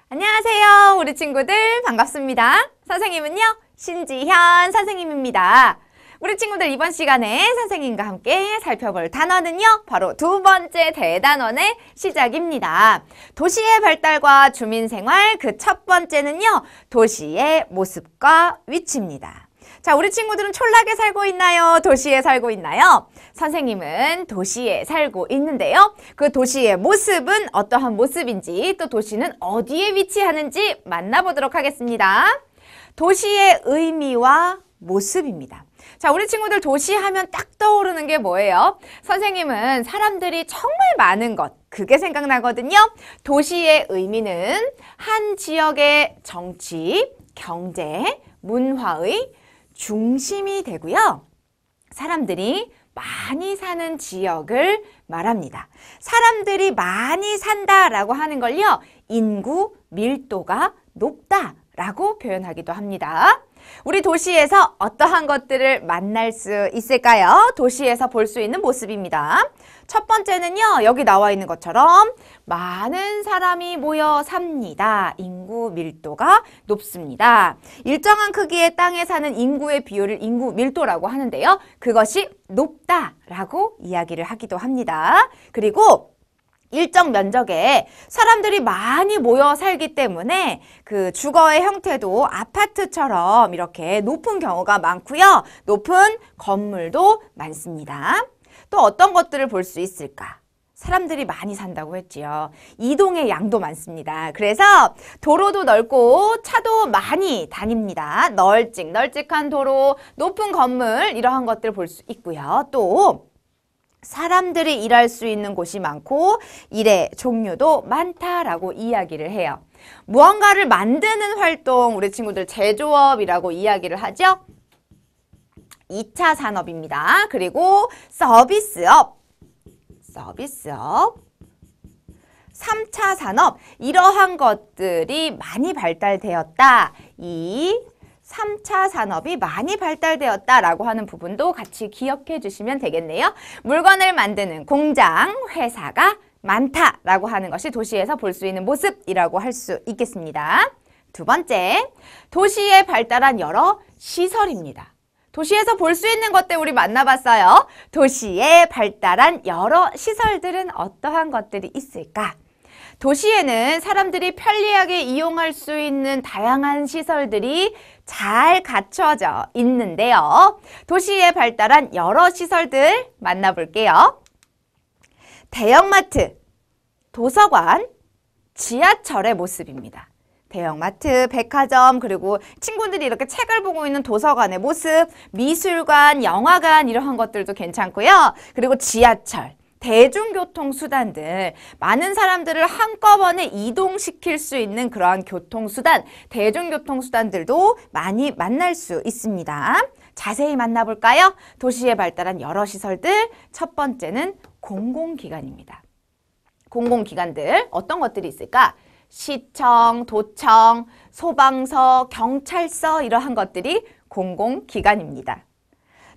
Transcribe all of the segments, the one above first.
안녕하세요, 우리 친구들 반갑습니다. 선생님은요, 신지현 선생님입니다. 우리 친구들 이번 시간에 선생님과 함께 살펴볼 단어는요, 바로 두 번째 대단원의 시작입니다. 도시의 발달과 주민생활, 그 첫 번째는요, 도시의 모습과 위치입니다. 자, 우리 친구들은 촌락에 살고 있나요? 도시에 살고 있나요? 선생님은 도시에 살고 있는데요. 그 도시의 모습은 어떠한 모습인지, 또 도시는 어디에 위치하는지 만나보도록 하겠습니다. 도시의 의미와 모습입니다. 자, 우리 친구들 도시 하면 딱 떠오르는 게 뭐예요? 선생님은 사람들이 정말 많은 것, 그게 생각나거든요. 도시의 의미는 한 지역의 정치, 경제, 문화의 중심이 되고요. 사람들이 많이 사는 지역을 말합니다. 사람들이 많이 산다라고 하는 걸요, 인구 밀도가 높다라고 표현하기도 합니다. 우리 도시에서 어떠한 것들을 만날 수 있을까요? 도시에서 볼 수 있는 모습입니다. 첫 번째는요, 여기 나와 있는 것처럼 많은 사람이 모여 삽니다. 인구 밀도가 높습니다. 일정한 크기의 땅에 사는 인구의 비율을 인구 밀도라고 하는데요. 그것이 높다라고 이야기를 하기도 합니다. 그리고 일정 면적에 사람들이 많이 모여 살기 때문에 그 주거의 형태도 아파트처럼 이렇게 높은 경우가 많고요. 높은 건물도 많습니다. 또 어떤 것들을 볼 수 있을까? 사람들이 많이 산다고 했지요. 이동의 양도 많습니다. 그래서 도로도 넓고 차도 많이 다닙니다. 널찍널찍한 도로, 높은 건물 이러한 것들을 볼 수 있고요. 또 사람들이 일할 수 있는 곳이 많고 일의 종류도 많다라고 이야기를 해요. 무언가를 만드는 활동, 우리 친구들 제조업이라고 이야기를 하죠. 2차 산업입니다. 그리고 서비스업, 3차 산업, 이러한 것들이 많이 발달되었다. 이 3차 산업이 많이 발달되었다라고 하는 부분도 같이 기억해 주시면 되겠네요. 물건을 만드는 공장, 회사가 많다라고 하는 것이 도시에서 볼 수 있는 모습이라고 할 수 있겠습니다. 두 번째, 도시에 발달한 여러 시설입니다. 도시에서 볼 수 있는 것들 우리 만나봤어요. 도시에 발달한 여러 시설들은 어떠한 것들이 있을까? 도시에는 사람들이 편리하게 이용할 수 있는 다양한 시설들이 잘 갖춰져 있는데요. 도시에 발달한 여러 시설들 만나볼게요. 대형마트, 도서관, 지하철의 모습입니다. 대형마트, 백화점, 그리고 친구들이 이렇게 책을 보고 있는 도서관의 모습, 미술관, 영화관 이러한 것들도 괜찮고요. 그리고 지하철, 대중교통수단들, 많은 사람들을 한꺼번에 이동시킬 수 있는 그러한 교통수단, 대중교통수단들도 많이 만날 수 있습니다. 자세히 만나볼까요? 도시에 발달한 여러 시설들, 첫 번째는 공공기관입니다. 공공기관들, 어떤 것들이 있을까? 시청, 도청, 소방서, 경찰서 이러한 것들이 공공기관입니다.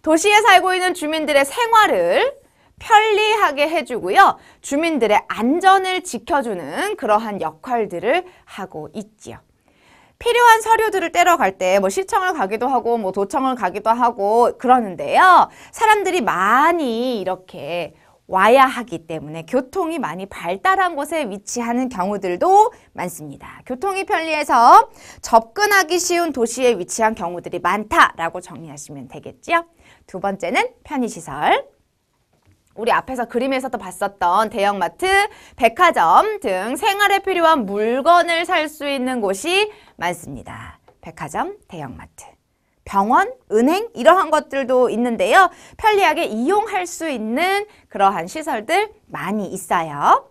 도시에 살고 있는 주민들의 생활을 편리하게 해주고요. 주민들의 안전을 지켜주는 그러한 역할들을 하고 있지요. 필요한 서류들을 떼러 갈 때 뭐 시청을 가기도 하고 뭐 도청을 가기도 하고 그러는데요. 사람들이 많이 이렇게 와야 하기 때문에 교통이 많이 발달한 곳에 위치하는 경우들도 많습니다. 교통이 편리해서 접근하기 쉬운 도시에 위치한 경우들이 많다라고 정리하시면 되겠죠. 두 번째는 편의시설. 우리 앞에서 그림에서도 봤었던 대형마트, 백화점 등 생활에 필요한 물건을 살 수 있는 곳이 많습니다. 백화점, 대형마트, 병원, 은행 이러한 것들도 있는데요. 편리하게 이용할 수 있는 그러한 시설들 많이 있어요.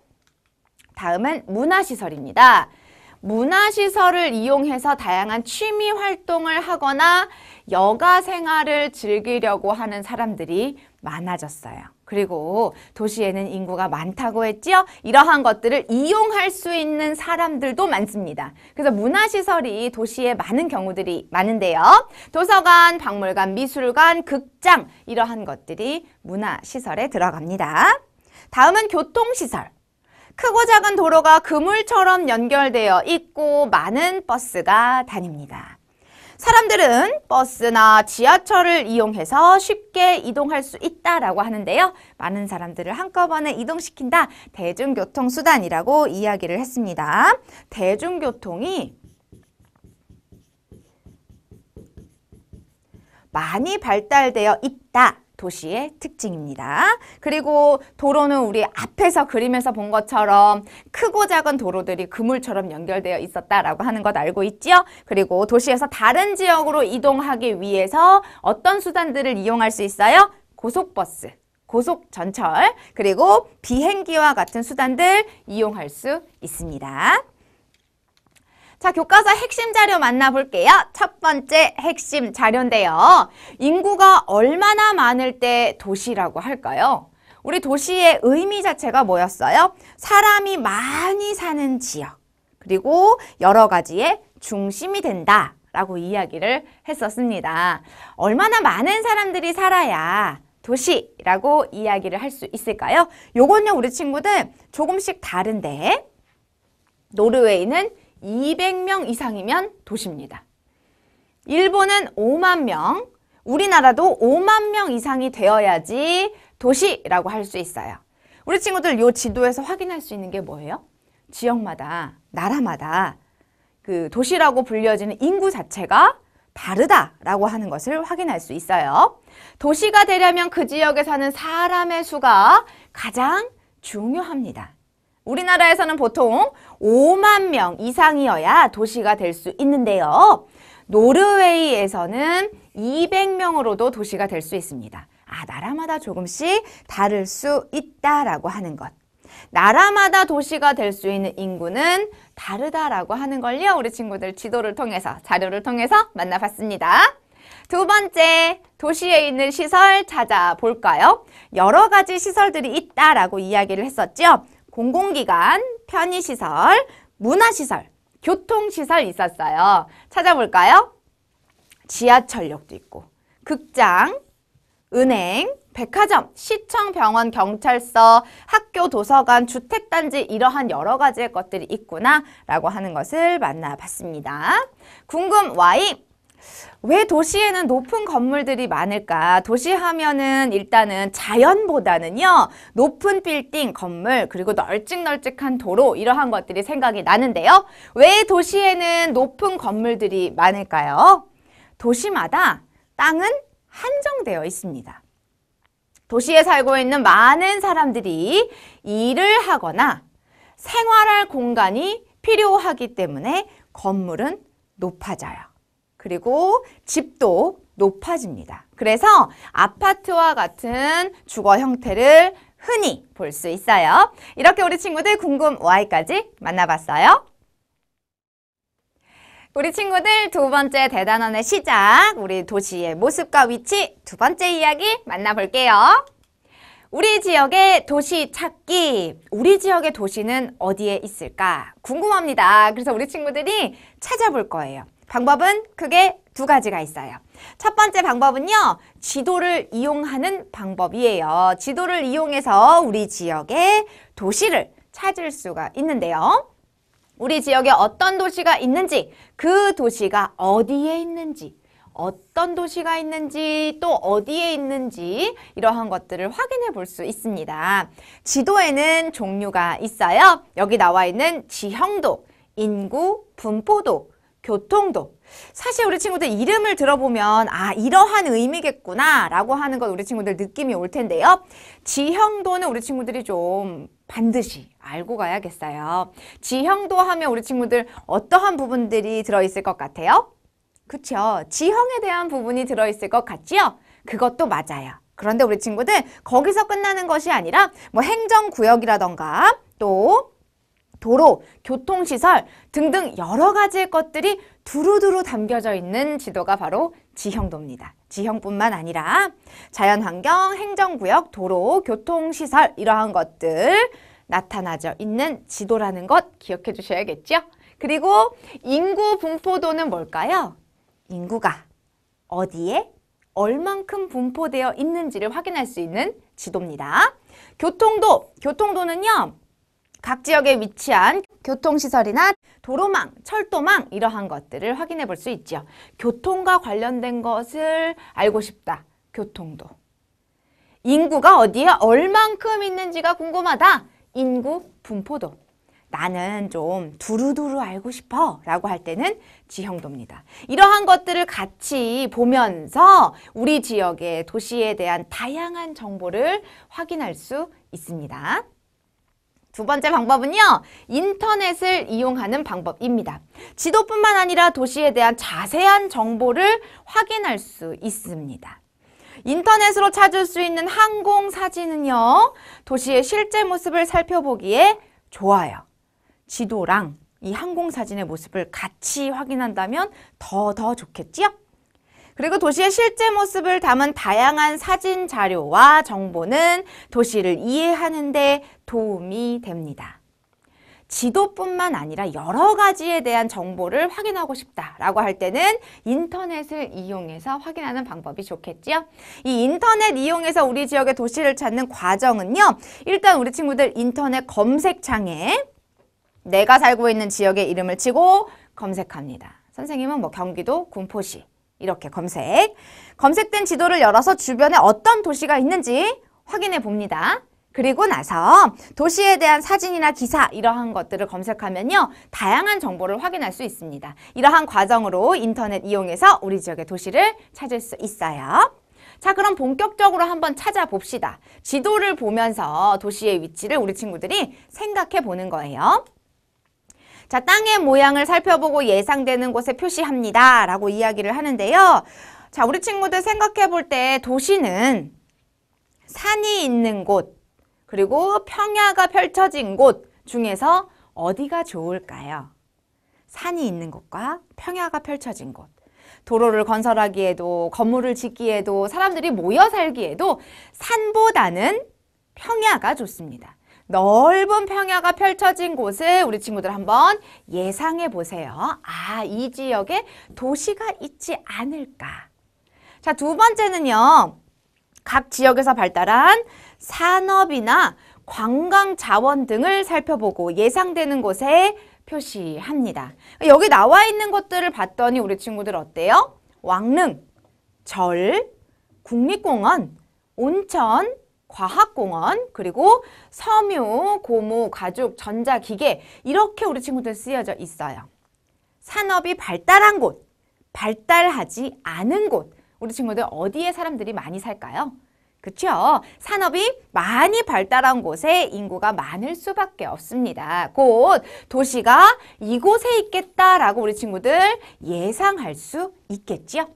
다음은 문화시설입니다. 문화시설을 이용해서 다양한 취미 활동을 하거나 여가 생활을 즐기려고 하는 사람들이 많아졌어요. 그리고 도시에는 인구가 많다고 했지요? 이러한 것들을 이용할 수 있는 사람들도 많습니다. 그래서 문화시설이 도시에 많은 경우들이 많은데요. 도서관, 박물관, 미술관, 극장 이러한 것들이 문화시설에 들어갑니다. 다음은 교통시설. 크고 작은 도로가 그물처럼 연결되어 있고 많은 버스가 다닙니다. 사람들은 버스나 지하철을 이용해서 쉽게 이동할 수 있다라고 하는데요. 많은 사람들을 한꺼번에 이동시킨다. 대중교통수단이라고 이야기를 했습니다. 대중교통이 많이 발달되어 있다. 도시의 특징입니다. 그리고 도로는 우리 앞에서 그림에서 본 것처럼 크고 작은 도로들이 그물처럼 연결되어 있었다라고 하는 것 알고 있지요? 그리고 도시에서 다른 지역으로 이동하기 위해서 어떤 수단들을 이용할 수 있어요? 고속버스, 고속전철, 그리고 비행기와 같은 수단들 이용할 수 있습니다. 자, 교과서 핵심 자료 만나볼게요. 첫 번째 핵심 자료인데요. 인구가 얼마나 많을 때 도시라고 할까요? 우리 도시의 의미 자체가 뭐였어요? 사람이 많이 사는 지역, 그리고 여러 가지의 중심이 된다라고 이야기를 했었습니다. 얼마나 많은 사람들이 살아야 도시라고 이야기를 할 수 있을까요? 요건요, 우리 친구들 조금씩 다른데 노르웨이는 200명 이상이면 도시입니다. 일본은 5만 명, 우리나라도 5만 명 이상이 되어야지 도시라고 할 수 있어요. 우리 친구들 이 지도에서 확인할 수 있는 게 뭐예요? 지역마다, 나라마다 그 도시라고 불려지는 인구 자체가 다르다라고 하는 것을 확인할 수 있어요. 도시가 되려면 그 지역에 사는 사람의 수가 가장 중요합니다. 우리나라에서는 보통 5만 명 이상이어야 도시가 될 수 있는데요. 노르웨이에서는 200명으로도 도시가 될 수 있습니다. 나라마다 조금씩 다를 수 있다라고 하는 것. 나라마다 도시가 될 수 있는 인구는 다르다라고 하는 걸요. 우리 친구들 지도를 통해서, 자료를 통해서 만나봤습니다. 두 번째, 도시에 있는 시설 찾아볼까요? 여러 가지 시설들이 있다라고 이야기를 했었죠. 공공기관, 편의시설, 문화시설, 교통시설 있었어요. 찾아볼까요? 지하철역도 있고, 극장, 은행, 백화점, 시청, 병원, 경찰서, 학교, 도서관, 주택단지 이러한 여러 가지의 것들이 있구나 라고 하는 것을 만나봤습니다. 궁금 와잉! 왜 도시에는 높은 건물들이 많을까? 도시 하면은 일단은 자연보다는요, 높은 빌딩, 건물, 그리고 널찍널찍한 도로 이러한 것들이 생각이 나는데요. 왜 도시에는 높은 건물들이 많을까요? 도시마다 땅은 한정되어 있습니다. 도시에 살고 있는 많은 사람들이 일을 하거나 생활할 공간이 필요하기 때문에 건물은 높아져요. 그리고 집도 높아집니다. 그래서 아파트와 같은 주거 형태를 흔히 볼 수 있어요. 이렇게 우리 친구들 궁금 Y까지 만나봤어요. 우리 친구들 두 번째 대단원의 시작, 우리 도시의 모습과 위치 두 번째 이야기 만나볼게요. 우리 지역의 도시 찾기, 우리 지역의 도시는 어디에 있을까? 궁금합니다. 그래서 우리 친구들이 찾아볼 거예요. 방법은 크게 두 가지가 있어요. 첫 번째 방법은요, 지도를 이용하는 방법이에요. 지도를 이용해서 우리 지역의 도시를 찾을 수가 있는데요. 우리 지역에 어떤 도시가 있는지, 그 도시가 어디에 있는지, 어떤 도시가 있는지, 또 어디에 있는지 이러한 것들을 확인해 볼 수 있습니다. 지도에는 종류가 있어요. 여기 나와 있는 지형도, 인구, 분포도, 교통도. 사실 우리 친구들 이름을 들어보면 이러한 의미겠구나 라고 하는 건 우리 친구들 느낌이 올 텐데요. 지형도는 우리 친구들이 좀 반드시 알고 가야겠어요. 지형도 하면 우리 친구들 어떠한 부분들이 들어있을 것 같아요? 그쵸? 지형에 대한 부분이 들어있을 것 같지요? 그것도 맞아요. 그런데 우리 친구들 거기서 끝나는 것이 아니라 뭐 행정구역이라던가 또 도로, 교통시설 등등 여러 가지의 것들이 두루두루 담겨져 있는 지도가 바로 지형도입니다. 지형뿐만 아니라 자연환경, 행정구역, 도로, 교통시설 이러한 것들 나타나져 있는 지도라는 것 기억해 주셔야겠죠? 그리고 인구 분포도는 뭘까요? 인구가 어디에 얼만큼 분포되어 있는지를 확인할 수 있는 지도입니다. 교통도는요, 각 지역에 위치한 교통시설이나 도로망, 철도망 이러한 것들을 확인해 볼 수 있죠. 교통과 관련된 것을 알고 싶다. 교통도. 인구가 어디에 얼만큼 있는지가 궁금하다. 인구 분포도. 나는 좀 두루두루 알고 싶어 라고 할 때는 지형도입니다. 이러한 것들을 같이 보면서 우리 지역의 도시에 대한 다양한 정보를 확인할 수 있습니다. 두 번째 방법은요, 인터넷을 이용하는 방법입니다. 지도뿐만 아니라 도시에 대한 자세한 정보를 확인할 수 있습니다. 인터넷으로 찾을 수 있는 항공사진은요, 도시의 실제 모습을 살펴보기에 좋아요. 지도랑 이 항공사진의 모습을 같이 확인한다면 더 좋겠지요? 그리고 도시의 실제 모습을 담은 다양한 사진 자료와 정보는 도시를 이해하는 데 도움이 됩니다. 지도뿐만 아니라 여러 가지에 대한 정보를 확인하고 싶다라고 할 때는 인터넷을 이용해서 확인하는 방법이 좋겠지요? 이 인터넷 이용해서 우리 지역의 도시를 찾는 과정은요, 일단 우리 친구들 인터넷 검색창에 내가 살고 있는 지역의 이름을 치고 검색합니다. 선생님은 뭐 경기도 군포시 이렇게 검색된 지도를 열어서 주변에 어떤 도시가 있는지 확인해 봅니다. 그리고 나서 도시에 대한 사진이나 기사 이러한 것들을 검색하면요, 다양한 정보를 확인할 수 있습니다. 이러한 과정으로 인터넷 이용해서 우리 지역의 도시를 찾을 수 있어요. 자, 그럼 본격적으로 한번 찾아봅시다. 지도를 보면서 도시의 위치를 우리 친구들이 생각해 보는 거예요. 자, 땅의 모양을 살펴보고 예상되는 곳에 표시합니다 라고 이야기를 하는데요. 자, 우리 친구들 생각해 볼 때 도시는 산이 있는 곳, 그리고 평야가 펼쳐진 곳 중에서 어디가 좋을까요? 산이 있는 곳과 평야가 펼쳐진 곳. 도로를 건설하기에도, 건물을 짓기에도, 사람들이 모여 살기에도 산보다는 평야가 좋습니다. 넓은 평야가 펼쳐진 곳을 우리 친구들 한번 예상해 보세요. 아, 이 지역에 도시가 있지 않을까. 자, 두 번째는요, 각 지역에서 발달한 산업이나 관광 자원 등을 살펴보고 예상되는 곳에 표시합니다. 여기 나와 있는 것들을 봤더니 우리 친구들 어때요? 왕릉, 절, 국립공원, 온천, 과학공원, 그리고 섬유, 고무, 가죽, 전자기계 이렇게 우리 친구들 쓰여져 있어요. 산업이 발달한 곳, 발달하지 않은 곳, 우리 친구들 어디에 사람들이 많이 살까요? 그렇죠? 산업이 많이 발달한 곳에 인구가 많을 수밖에 없습니다. 곧 도시가 이곳에 있겠다라고 우리 친구들 예상할 수 있겠죠?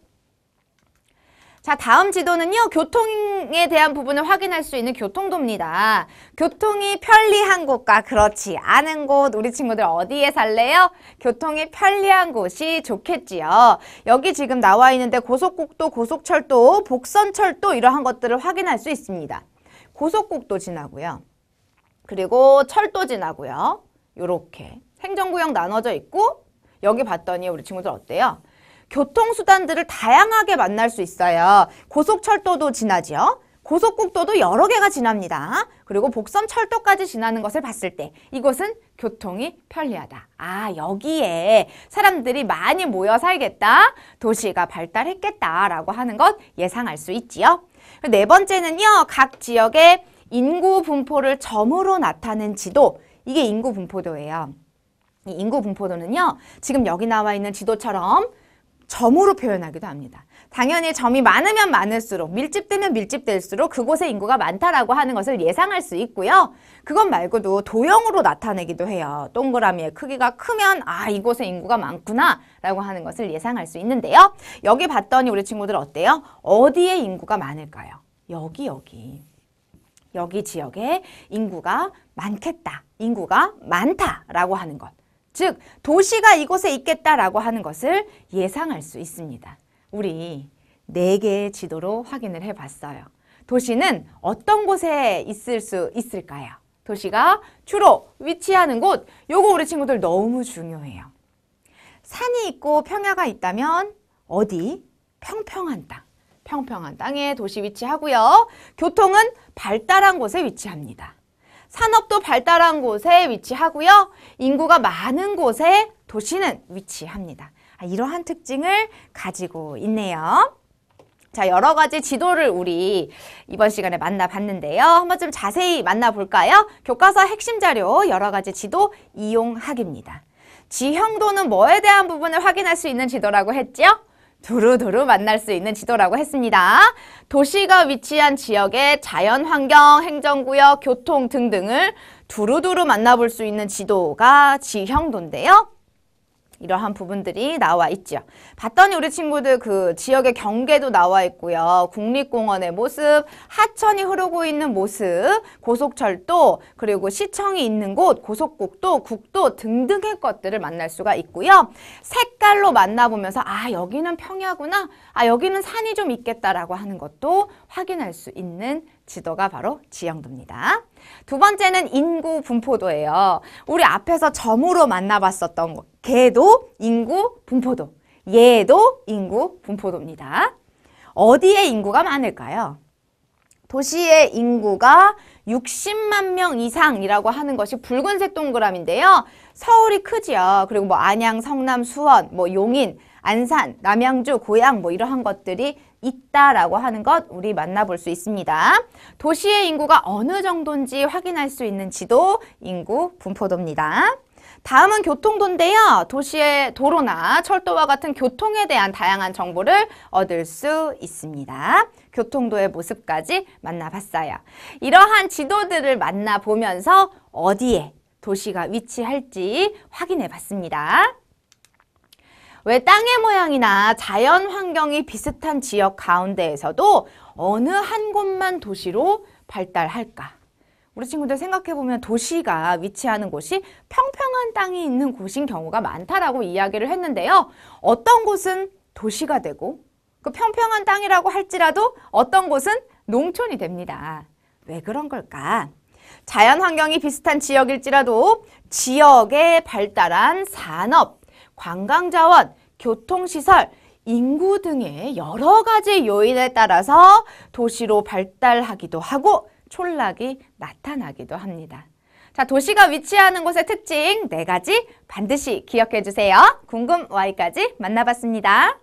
자, 다음 지도는요, 교통에 대한 부분을 확인할 수 있는 교통도입니다. 교통이 편리한 곳과 그렇지 않은 곳, 우리 친구들 어디에 살래요? 교통이 편리한 곳이 좋겠지요. 여기 지금 나와 있는데 고속국도, 고속철도, 복선철도 이러한 것들을 확인할 수 있습니다. 고속국도 지나고요. 그리고 철도 지나고요. 요렇게 행정구역 나눠져 있고, 여기 봤더니 우리 친구들 어때요? 교통수단들을 다양하게 만날 수 있어요. 고속철도도 지나죠. 고속국도도 여러 개가 지납니다. 그리고 복선철도까지 지나는 것을 봤을 때 이곳은 교통이 편리하다. 아, 여기에 사람들이 많이 모여 살겠다. 도시가 발달했겠다라고 하는 것 예상할 수 있지요. 네 번째는요, 각 지역의 인구 분포를 점으로 나타낸 지도. 이게 인구 분포도예요. 이 인구 분포도는요, 지금 여기 나와 있는 지도처럼 점으로 표현하기도 합니다. 당연히 점이 많으면 많을수록, 밀집되면 밀집될수록 그곳에 인구가 많다라고 하는 것을 예상할 수 있고요. 그것 말고도 도형으로 나타내기도 해요. 동그라미의 크기가 크면 아, 이곳에 인구가 많구나 라고 하는 것을 예상할 수 있는데요. 여기 봤더니 우리 친구들 어때요? 어디에 인구가 많을까요? 여기 지역에 인구가 많겠다, 인구가 많다라고 하는 것. 즉, 도시가 이곳에 있겠다라고 하는 것을 예상할 수 있습니다. 우리 4개의 지도로 확인을 해봤어요. 도시는 어떤 곳에 있을 수 있을까요? 도시가 주로 위치하는 곳, 요거 우리 친구들 너무 중요해요. 산이 있고 평야가 있다면 어디? 평평한 땅. 평평한 땅에 도시 위치하고요. 교통은 발달한 곳에 위치합니다. 산업도 발달한 곳에 위치하고요. 인구가 많은 곳에 도시는 위치합니다. 이러한 특징을 가지고 있네요. 자, 여러 가지 지도를 우리 이번 시간에 만나봤는데요. 한번 좀 자세히 만나볼까요? 교과서 핵심 자료 여러 가지 지도 이용하기입니다. 지형도는 뭐에 대한 부분을 확인할 수 있는 지도라고 했죠? 두루두루 만날 수 있는 지도라고 했습니다. 도시가 위치한 지역의 자연환경, 행정구역, 교통 등등을 두루두루 만나볼 수 있는 지도가 지형도인데요. 이러한 부분들이 나와 있죠. 봤더니 우리 친구들 그 지역의 경계도 나와 있고요. 국립공원의 모습, 하천이 흐르고 있는 모습, 고속철도, 그리고 시청이 있는 곳, 고속국도, 국도 등등의 것들을 만날 수가 있고요. 색깔로 만나보면서 여기는 평야구나, 여기는 산이 좀 있겠다라고 하는 것도 확인할 수 있는 지도가 바로 지형도입니다. 두 번째는 인구 분포도예요. 우리 앞에서 점으로 만나봤었던 것. 걔도 인구 분포도, 얘도 인구 분포도입니다. 어디에 인구가 많을까요? 도시의 인구가 60만 명 이상이라고 하는 것이 붉은색 동그라미인데요. 서울이 크지요. 그리고 안양, 성남, 수원, 용인, 안산, 남양주, 고양 이러한 것들이 있다라고 하는 것 우리 만나볼 수 있습니다. 도시의 인구가 어느 정도인지 확인할 수 있는 지도, 인구 분포도입니다. 다음은 교통도인데요. 도시의 도로나 철도와 같은 교통에 대한 다양한 정보를 얻을 수 있습니다. 교통도의 모습까지 만나봤어요. 이러한 지도들을 만나보면서 어디에 도시가 위치할지 확인해봤습니다. 왜 땅의 모양이나 자연 환경이 비슷한 지역 가운데에서도 어느 한 곳만 도시로 발달할까? 우리 친구들 생각해보면 도시가 위치하는 곳이 평평한 땅이 있는 곳인 경우가 많다라고 이야기를 했는데요. 어떤 곳은 도시가 되고 그 평평한 땅이라고 할지라도 어떤 곳은 농촌이 됩니다. 왜 그런 걸까? 자연 환경이 비슷한 지역일지라도 지역에 발달한 산업, 관광자원, 교통시설, 인구 등의 여러 가지 요인에 따라서 도시로 발달하기도 하고 촌락이 나타나기도 합니다. 자, 도시가 위치하는 곳의 특징 4가지 반드시 기억해 주세요. 궁금 Y까지 만나봤습니다.